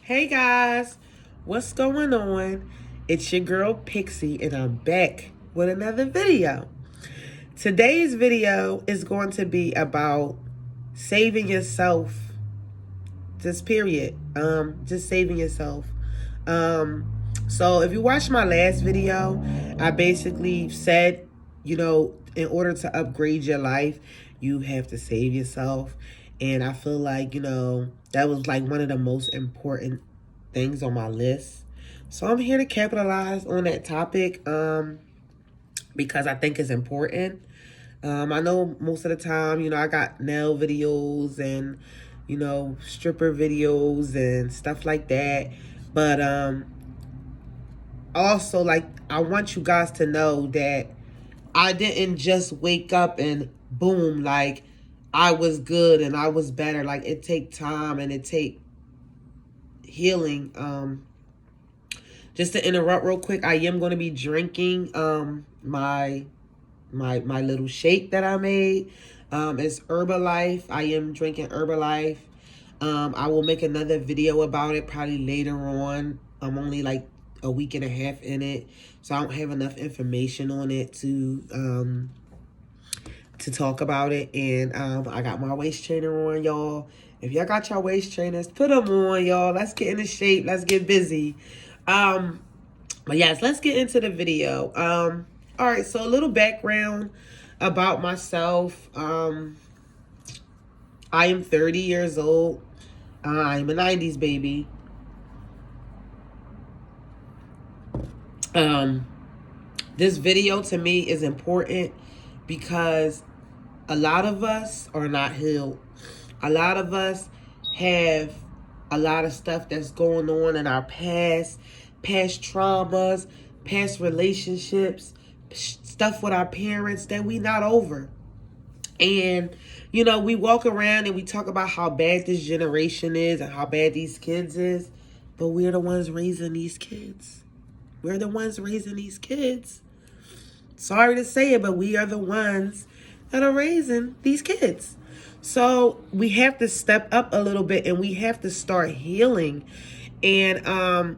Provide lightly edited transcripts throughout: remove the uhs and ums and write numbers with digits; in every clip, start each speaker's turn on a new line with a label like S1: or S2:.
S1: Hey guys, what's going on? It's your girl Pixie, and I'm back with another video. Today's video is going to be about saving yourself. Just period. Just saving yourself. So if you watched my last video, I basically said, in order to upgrade your life, you have to save yourself. And I feel like, that was like one of the most important things on my list. So I'm here to capitalize on that topic because I think it's important. I know most of the time, I got nail videos and, stripper videos and stuff like that. But also, like, I want you guys to know that I didn't just wake up and boom, like, I was good and I was better. Like, it take time and it take healing. Just to interrupt real quick, I am going to be drinking my little shake that I made. It's Herbalife. I am drinking Herbalife. I will make another video about it probably later on. I'm only like a week and a half in it, so I don't have enough information on it to talk about it. And I got my waist trainer on, y'all. If y'all got your waist trainers, put them on, y'all. Let's get into shape. Let's get busy. But yes, let's get into the video. All right, so a little background about myself. I am 30 years old. I'm a 90s baby. This video to me is important because a lot of us are not healed. A lot of us have a lot of stuff that's going on in our past traumas, past relationships, stuff with our parents that we not over. And, we walk around and we talk about how bad this generation is and how bad these kids is, but we're the ones raising these kids. We're the ones raising these kids. Sorry to say it, but we are the ones that are raising these kids. So we have to step up a little bit and we have to start healing. And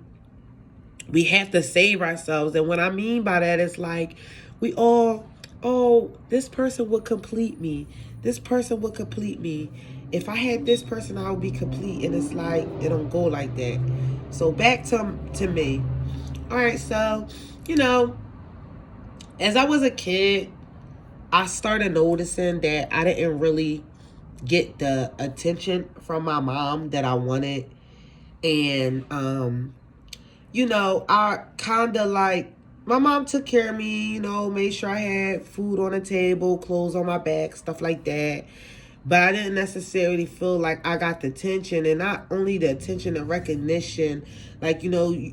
S1: we have to save ourselves. And what I mean by that is like we all, oh, this person would complete me. This person would complete me. If I had this person, I would be complete. And it's like, it don't go like that. So back to me. All right, so, as I was a kid, I started noticing that I didn't really get the attention from my mom that I wanted. And, I kind of like, my mom took care of me, made sure I had food on the table, clothes on my back, stuff like that. But I didn't necessarily feel like I got the attention, and not only the attention and recognition. Like,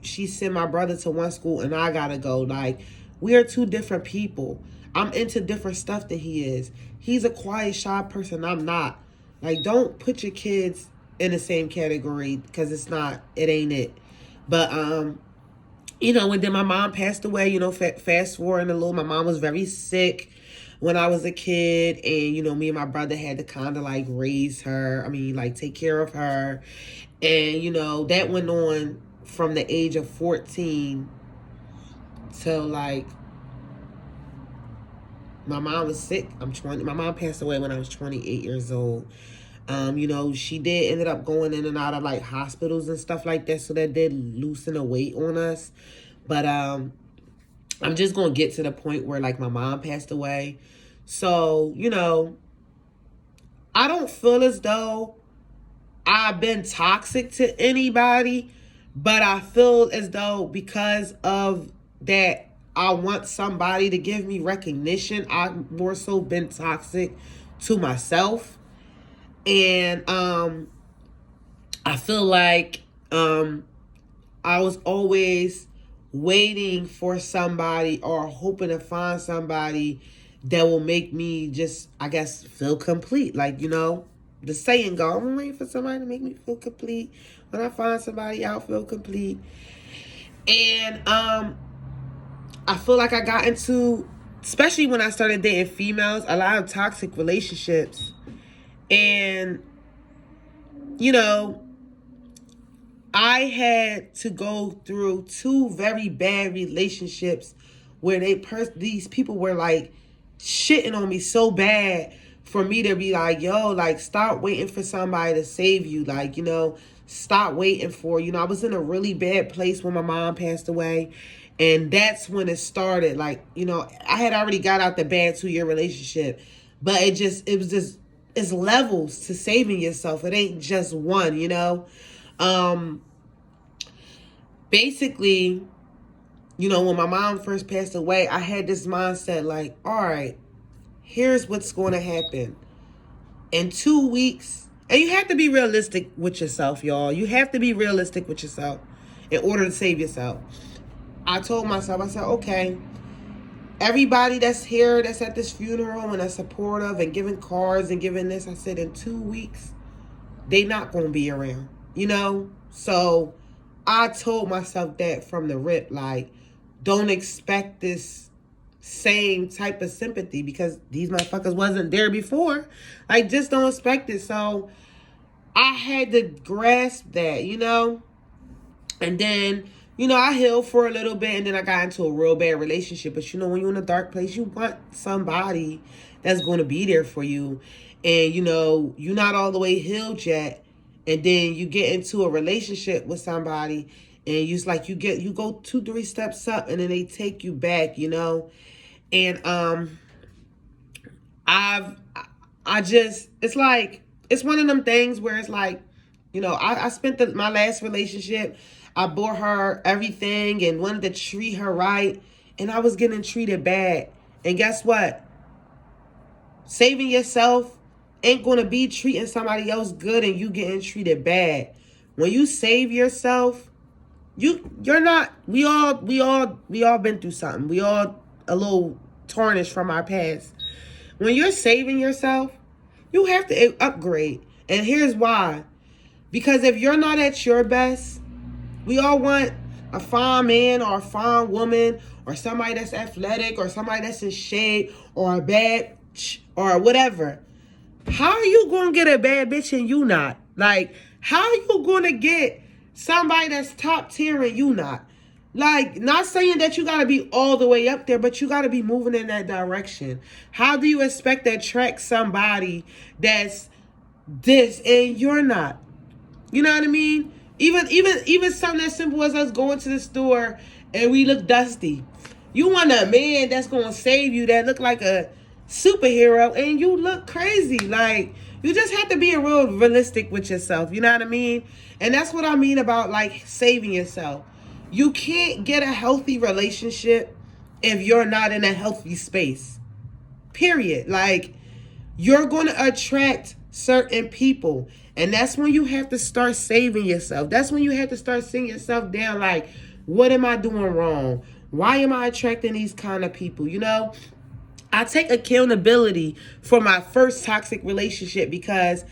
S1: she sent my brother to one school and I gotta go. Like, we are two different people. I'm into different stuff than he is. He's a quiet, shy person. I'm not. Like, don't put your kids in the same category because it ain't it. But, and then my mom passed away, fast forwarding a little. My mom was very sick when I was a kid, and me and my brother had to kind of like raise her. I mean, like take care of her. And that went on from the age of 14 till like my mom was sick. I'm 20. My mom passed away when I was 28 years old. She did ended up going in and out of like hospitals and stuff like that, so that did loosen the weight on us. But I'm just gonna get to the point where like my mom passed away. So, I don't feel as though I've been toxic to anybody, but I feel as though because of that, I want somebody to give me recognition. I've more so been toxic to myself. And I feel like I was always waiting for somebody or hoping to find somebody that will make me just, I guess, feel complete. Like, the saying go, I'm waiting for somebody to make me feel complete. When I find somebody, I'll feel complete. And I feel like I got into, especially when I started dating females, a lot of toxic relationships. And, I had to go through 2 very bad relationships where these people were like shitting on me so bad for me to be like, yo, like, stop waiting for somebody to save you. Like, stop waiting for, I was in a really bad place when my mom passed away. And that's when it started. Like, I had already got out the bad 2-year relationship, but it's levels to saving yourself. It ain't just one, basically, when my mom first passed away, I had this mindset like, all right, here's what's going to happen. In 2 weeks, and you have to be realistic with yourself, y'all. You have to be realistic with yourself in order to save yourself. I told myself, I said, okay, everybody that's here, that's at this funeral and that's supportive and giving cards and giving this, I said, in 2 weeks, they not going to be around, So I told myself that from the rip, like, don't expect this same type of sympathy because these motherfuckers wasn't there before. Like, just don't expect it. So I had to grasp that, and then, I healed for a little bit and then I got into a real bad relationship. But when you're in a dark place, you want somebody that's going to be there for you. And, you're not all the way healed yet. And then you get into a relationship with somebody and you go 2-3 steps up and then they take you back, And it's like, it's one of them things where it's like, I spent my last relationship, I bought her everything and wanted to treat her right, and I was getting treated bad. And guess what? Saving yourself ain't gonna be treating somebody else good and you getting treated bad. When you save yourself, you're not. We all been through something. We all a little tarnished from our past. When you're saving yourself, you have to upgrade. And here's why. Because if you're not at your best, we all want a fine man or a fine woman or somebody that's athletic or somebody that's in shape or a bad or whatever. How are you going to get a bad bitch and you not? Like, how are you going to get somebody that's top tier and you not? Like, not saying that you got to be all the way up there, but you got to be moving in that direction. How do you expect to attract somebody that's this and you're not? You know what I mean? Even something as simple as us going to the store and we look dusty. You want a man that's going to save you that look like a superhero and you look crazy. Like, you just have to be realistic with yourself. You know what I mean? And that's what I mean about, like, saving yourself. You can't get a healthy relationship if you're not in a healthy space. Period. Like, you're going to attract certain people. And that's when you have to start saving yourself. That's when you have to start seeing yourself down. Like, what am I doing wrong? Why am I attracting these kind of people? I take accountability for my first toxic relationship because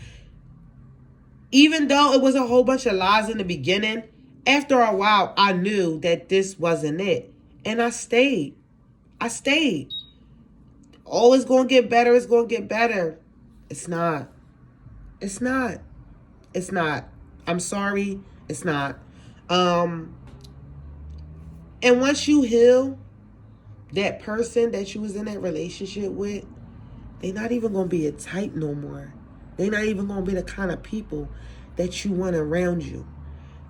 S1: even though it was a whole bunch of lies in the beginning, after a while, I knew that this wasn't it. And I stayed. Oh, it's going to get better. It's going to get better. It's not. I'm sorry. It's not. And once you heal, that person that you was in that relationship with, they not even going to be a type no more. They not even going to be the kind of people that you want around you.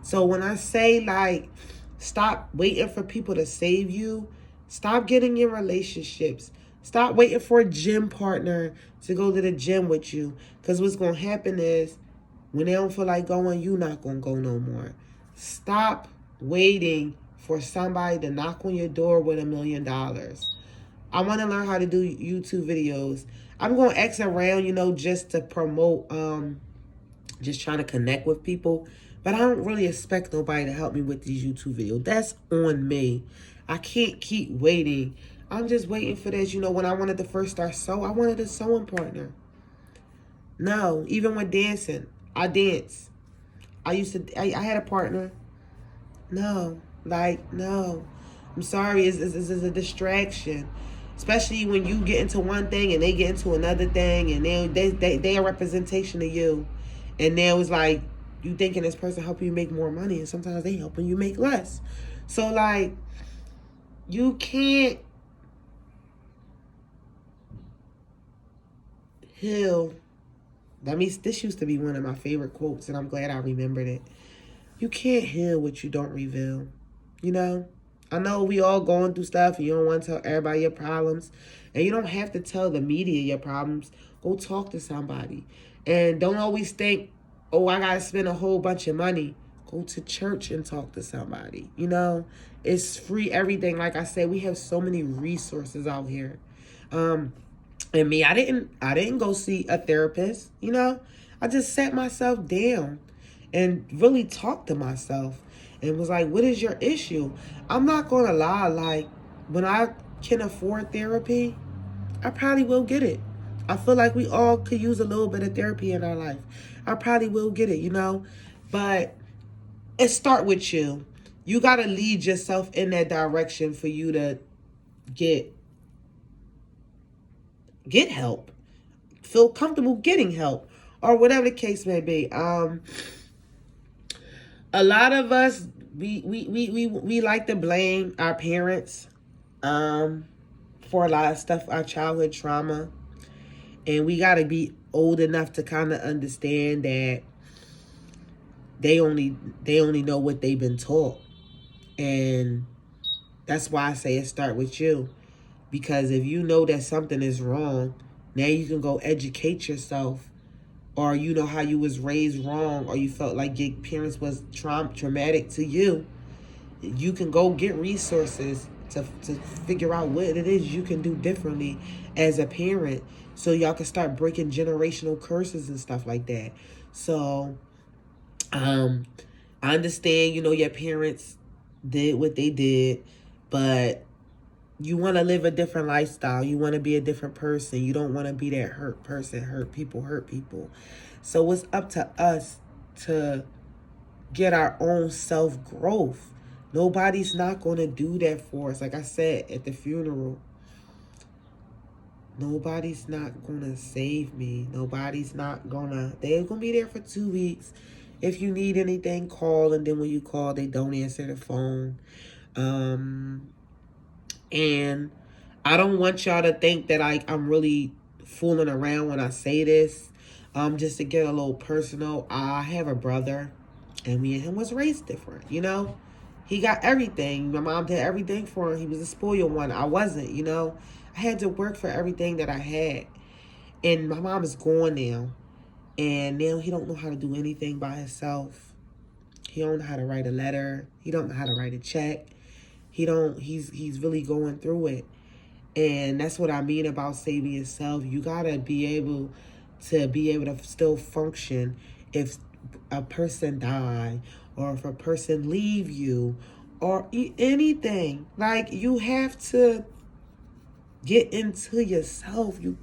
S1: So when I say, like, stop waiting for people to save you, stop getting in relationships. Stop waiting for a gym partner to go to the gym with you. Because what's going to happen is when they don't feel like going, you not going to go no more. Stop waiting for somebody to knock on your door with $1 million. I want to learn how to do YouTube videos. I'm going to X around, just to promote, just trying to connect with people. But I don't really expect nobody to help me with these YouTube videos. That's on me. I can't keep waiting. I'm just waiting for this. When I wanted to first start sew, I wanted a sewing partner. No, even with dancing, I dance. I had a partner. No. I'm sorry, it's a distraction. Especially when you get into one thing and they get into another thing and they a representation of you. And now it's like you thinking this person helping you make more money, and sometimes they helping you make less. So like, you can't heal. This used to be one of my favorite quotes, and I'm glad I remembered it. You can't heal what you don't reveal. You know? I know we all going through stuff, and you don't want to tell everybody your problems. And you don't have to tell the media your problems. Go talk to somebody. And don't always think, oh, I got to spend a whole bunch of money. Go to church and talk to somebody. You know? It's free everything. Like I said, we have so many resources out here. And me, I didn't go see a therapist, you know? I just sat myself down and really talked to myself and was like, what is your issue? I'm not going to lie, like, when I can afford therapy, I probably will get it. I feel like we all could use a little bit of therapy in our life. I probably will get it, you know? But it start with you. You got to lead yourself in that direction for you to get help, feel comfortable getting help, or whatever the case may be. A lot of us, we like to blame our parents for a lot of stuff, our childhood trauma, and we got to be old enough to kind of understand that they only know what they've been taught. And that's why I say it start with you. Because if you know that something is wrong, now you can go educate yourself. Or you know how you was raised wrong, or you felt like your parents was traumatic to you. You can go get resources to figure out what it is you can do differently as a parent, so y'all can start breaking generational curses and stuff like that. So, I understand, you know, your parents did what they did, but you want to live a different lifestyle. You want to be a different person. You don't want to be that hurt person. Hurt people. So it's up to us to get our own self-growth. Nobody's not going to do that for us. Like I said at the funeral, nobody's not going to save me. They're going to be there for 2 weeks. If you need anything, call. And then when you call, they don't answer the phone. And I don't want y'all to think that I'm really fooling around when I say this. Just to get a little personal, I have a brother, and me and him was raised different, you know? He got everything. My mom did everything for him. He was a spoiled one. I wasn't, you know? I had to work for everything that I had. And my mom is gone now. And now he don't know how to do anything by himself. He don't know how to write a letter. He don't know how to write a check. He's really going through it. And that's what I mean about saving yourself. You gotta be able to still function if a person die, or if a person leave you, or anything. Like, you have to get into yourself. You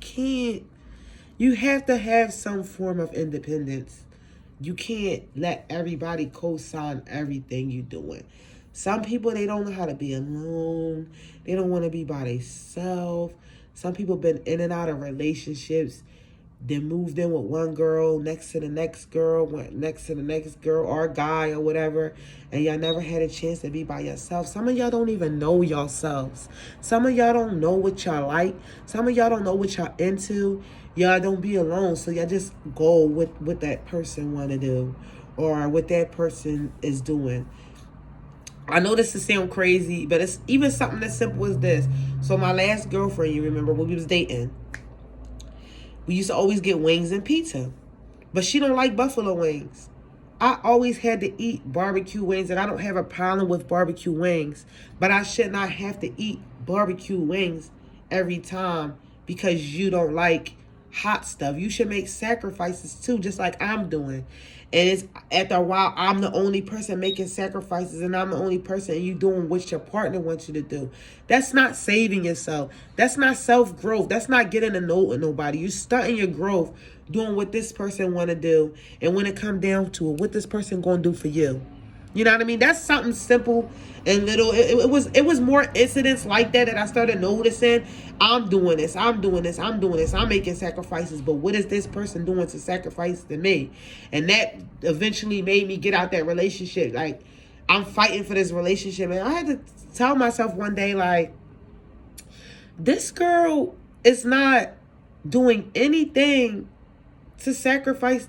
S1: have to have some form of independence. You can't let everybody co-sign everything you're doing. Some people, they don't know how to be alone. They don't want to be by themselves. Some people been in and out of relationships, then moved in with one girl, next to the next girl, went next to the next girl, or guy, or whatever, and y'all never had a chance to be by yourself. Some of y'all don't even know yourselves. Some of y'all don't know what y'all like. Some of y'all don't know what y'all into. Y'all don't be alone, so y'all just go with what that person want to do, or what that person is doing. I know this to sound crazy, but it's even something as simple as this. So my last girlfriend, you remember, when we was dating, we used to always get wings and pizza. But she don't like buffalo wings. I always had to eat barbecue wings, and I don't have a problem with barbecue wings. But I should not have to eat barbecue wings every time because you don't like hot stuff. You should make sacrifices too, just like I'm doing. And it's after a while, I'm the only person making sacrifices, and I'm the only person, and you doing what your partner wants you to do. That's not saving yourself. That's not self-growth. That's not getting a note with nobody. You starting your growth doing what this person want to do. And when it come down to it, what this person going to do for you. You know what I mean? That's something simple and little. It was more incidents like that I started noticing. I'm doing this. I'm doing this. I'm doing this. I'm making sacrifices. But what is this person doing to sacrifice to me? And that eventually made me get out that relationship. Like, I'm fighting for this relationship. And I had to tell myself one day, like, this girl is not doing anything to sacrifice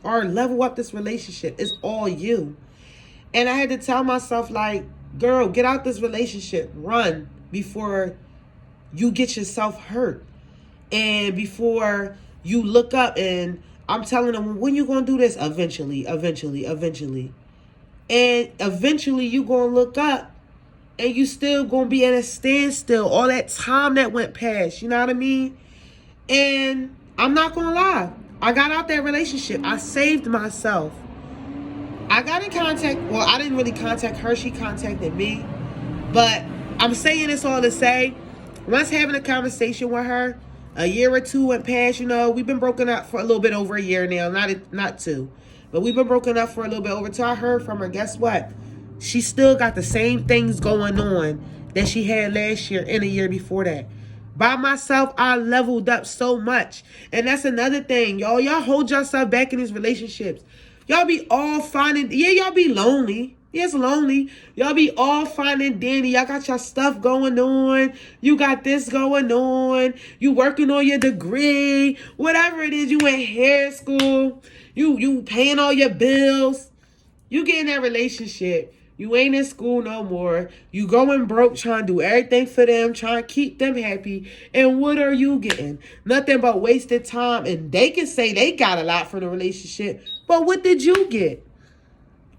S1: or level up this relationship. It's all you. And I had to tell myself, like, girl, get out this relationship. Run before you get yourself hurt. And before you look up, and I'm telling them, when you going to do this? Eventually. And eventually you going to look up and you still going to be at a standstill. All that time that went past, you know what I mean? And I'm not going to lie. I got out that relationship. I saved myself. I got in contact. Well, I didn't really contact her. She contacted me. But I'm saying this all to say, once having a conversation with her, a year or two went past. We've been broken up for a little bit over a year now. Not two. But we've been broken up for a little bit over. Till I heard from her, guess what? She still got the same things going on that she had last year and a year before that. By myself, I leveled up so much. And that's another thing, y'all. Y'all hold yourself back in these relationships. Y'all be all fine and... Yeah, y'all be lonely. Yeah, it's lonely. Y'all be all fine and dandy. Y'all got your stuff going on. You got this going on. You working on your degree. Whatever it is. You in hair school. You paying all your bills. You get in that relationship. You ain't in school no more. You going broke, trying to do everything for them, trying to keep them happy. And what are you getting? Nothing but wasted time. And they can say they got a lot from the relationship. But what did you get?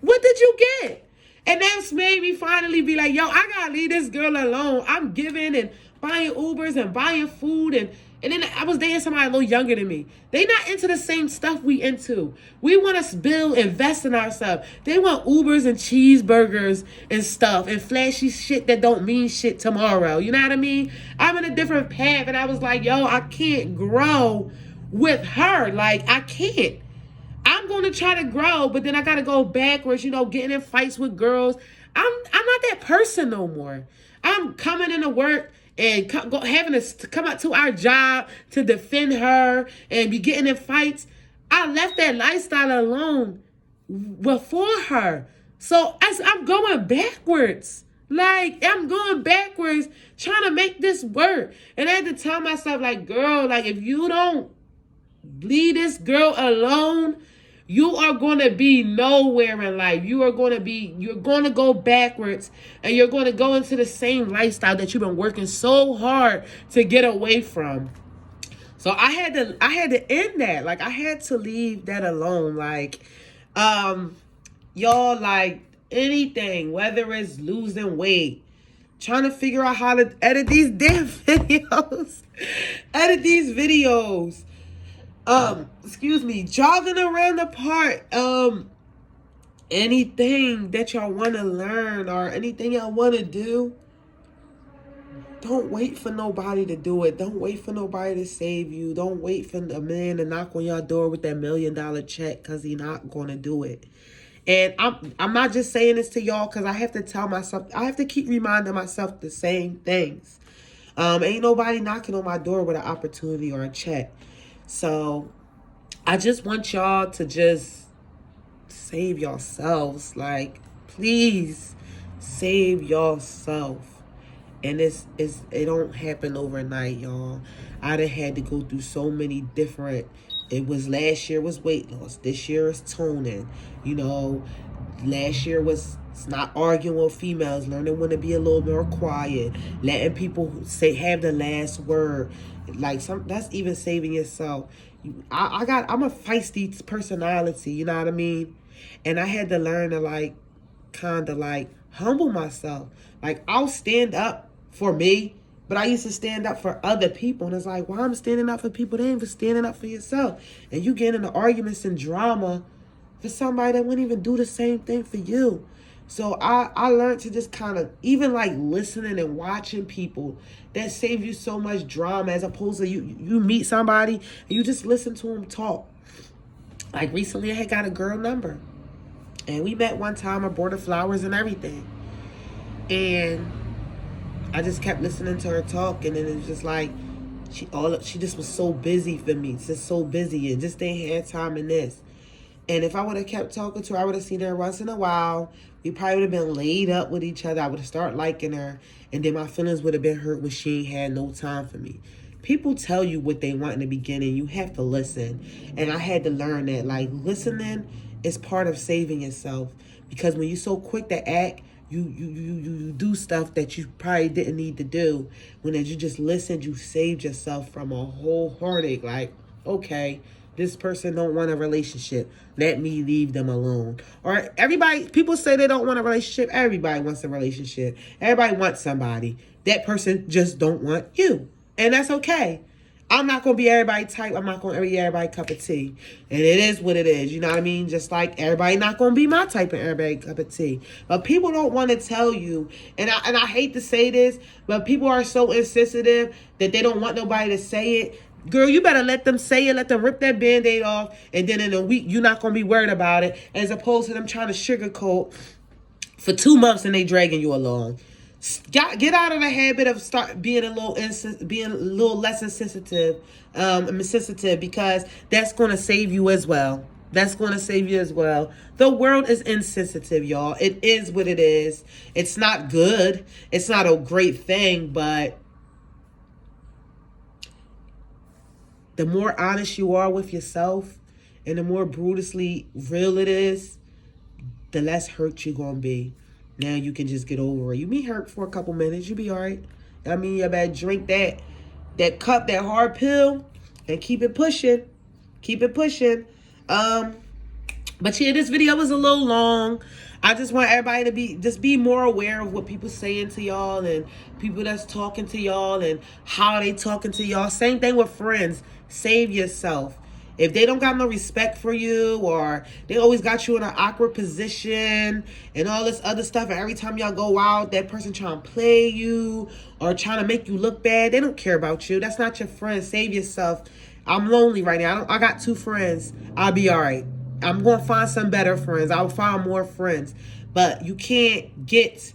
S1: What did you get? And that's made me finally be like, yo, I got to leave this girl alone. I'm giving and buying Ubers and buying food. And then I was dating somebody a little younger than me. They not into the same stuff we into. We want to invest in ourselves. They want Ubers and cheeseburgers and stuff and flashy shit that don't mean shit tomorrow. You know what I mean? I'm in a different path, and I was like, yo, I can't grow with her. Like, I can't. I'm going to try to grow, but then I got to go backwards, getting in fights with girls. I'm not that person no more. I'm coming into work and having to come out to our job to defend her and be getting in fights. I left that lifestyle alone before her. So I'm going backwards. Like, I'm going backwards trying to make this work. And I had to tell myself, like, girl, like, if you don't leave this girl alone, you are going to be nowhere in life. You're going to go backwards, and you're going to go into the same lifestyle that you've been working so hard to get away from. So I had to end that. Like, I had to leave that alone. Like, y'all, like, anything, whether it's losing weight, trying to figure out how to edit these damn videos, jogging around the park, anything that y'all want to learn or anything y'all want to do, don't wait for nobody to do it. Don't wait for nobody to save you. Don't wait for a man to knock on your door with that $1 million check, because he's not going to do it. And I'm not just saying this to y'all because I have to tell myself, I have to keep reminding myself the same things. Ain't nobody knocking on my door with an opportunity or a check. So I just want y'all to just save yourselves. Like, please save yourself. And it don't happen overnight, y'all. I done had to go through so many different... last year was weight loss. This year is toning. Last year was not arguing with females, learning when to be a little more quiet, letting people have the last word. Like, that's even saving yourself. I'm a feisty personality, you know what I mean? And I had to learn to kind of humble myself. Like, I'll stand up for me, but I used to stand up for other people. And it's like, why I'm standing up for people? They ain't even standing up for yourself. And you get into arguments and drama for somebody that wouldn't even do the same thing for you. So I learned to just kind of, even listening and watching people, that save you so much drama, as opposed to you meet somebody and you just listen to them talk. Like, recently I had got a girl number. And we met one time. I brought her flowers and everything. And I just kept listening to her talk, and then it was just like she just was so busy for me, just so busy, and just didn't have time in this. And if I would have kept talking to her, I would have seen her once in a while. We probably would have been laid up with each other. I would have started liking her, and then my feelings would have been hurt when she ain't had no time for me. People tell you what they want in the beginning. You have to listen, and I had to learn that. Like, listening is part of saving yourself, because when you're so quick to act, you do stuff that you probably didn't need to do. When as you just listened, you saved yourself from a whole heartache. Like, okay, this person don't want a relationship, let me leave them alone. Or everybody, people say they don't want a relationship. Everybody wants a relationship. Everybody wants somebody. That person just don't want you, and that's okay. I'm not going to be everybody's type. I'm not going to be everybody's cup of tea. And it is what it is. You know what I mean? Just like everybody not going to be my type of everybody's cup of tea. But people don't want to tell you. And I hate to say this, but people are so insensitive that they don't want nobody to say it. Girl, you better let them say it. Let them rip that Band-Aid off. And then in a week, you're not going to be worried about it. As opposed to them trying to sugarcoat for 2 months and they dragging you along. Get out of the habit of start being a little less insensitive, because that's going to save you as well. That's going to save you as well. The world is insensitive, y'all. It is what it is. It's not good. It's not a great thing, but the more honest you are with yourself and the more brutally real it is, the less hurt you're going to be. Now you can just get over it. You be hurt for a couple minutes. You be all right. I mean, you better drink that cup, that hard pill, and keep it pushing. Keep it pushing. But yeah, this video was a little long. I just want everybody to be more aware of what people saying to y'all and people that's talking to y'all and how they talking to y'all. Same thing with friends. Save yourself. If they don't got no respect for you, or they always got you in an awkward position and all this other stuff, and every time y'all go out, that person trying to play you or trying to make you look bad, they don't care about you. That's not your friend. Save yourself. I'm lonely right now. I got 2 friends. I'll be all right. I'm going to find some better friends. I'll find more friends. But you can't get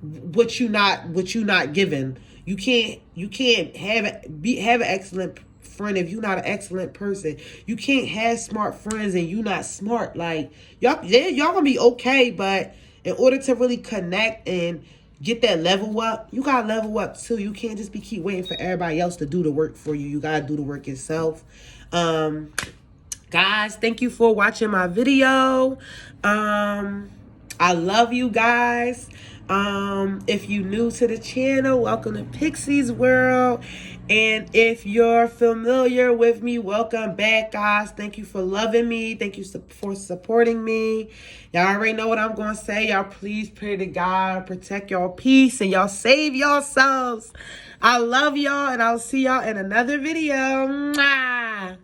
S1: what you not given. You can't have an excellent friend if you're not an excellent person. You can't have smart friends and you not smart. Like, y'all gonna be okay, but in order to really connect and get that level up, you gotta level up too. You can't just keep waiting for everybody else to do the work for you. You gotta do the work yourself. Guys, thank you for watching my video. I love you guys. If you new to the channel, welcome to Pixie's World. And if you're familiar with me, welcome back, guys. Thank you for loving me. Thank you for supporting me. Y'all already know what I'm going to say. Y'all please pray to God, protect y'all peace, and y'all save yourselves. I love y'all, and I'll see y'all in another video. Mwah!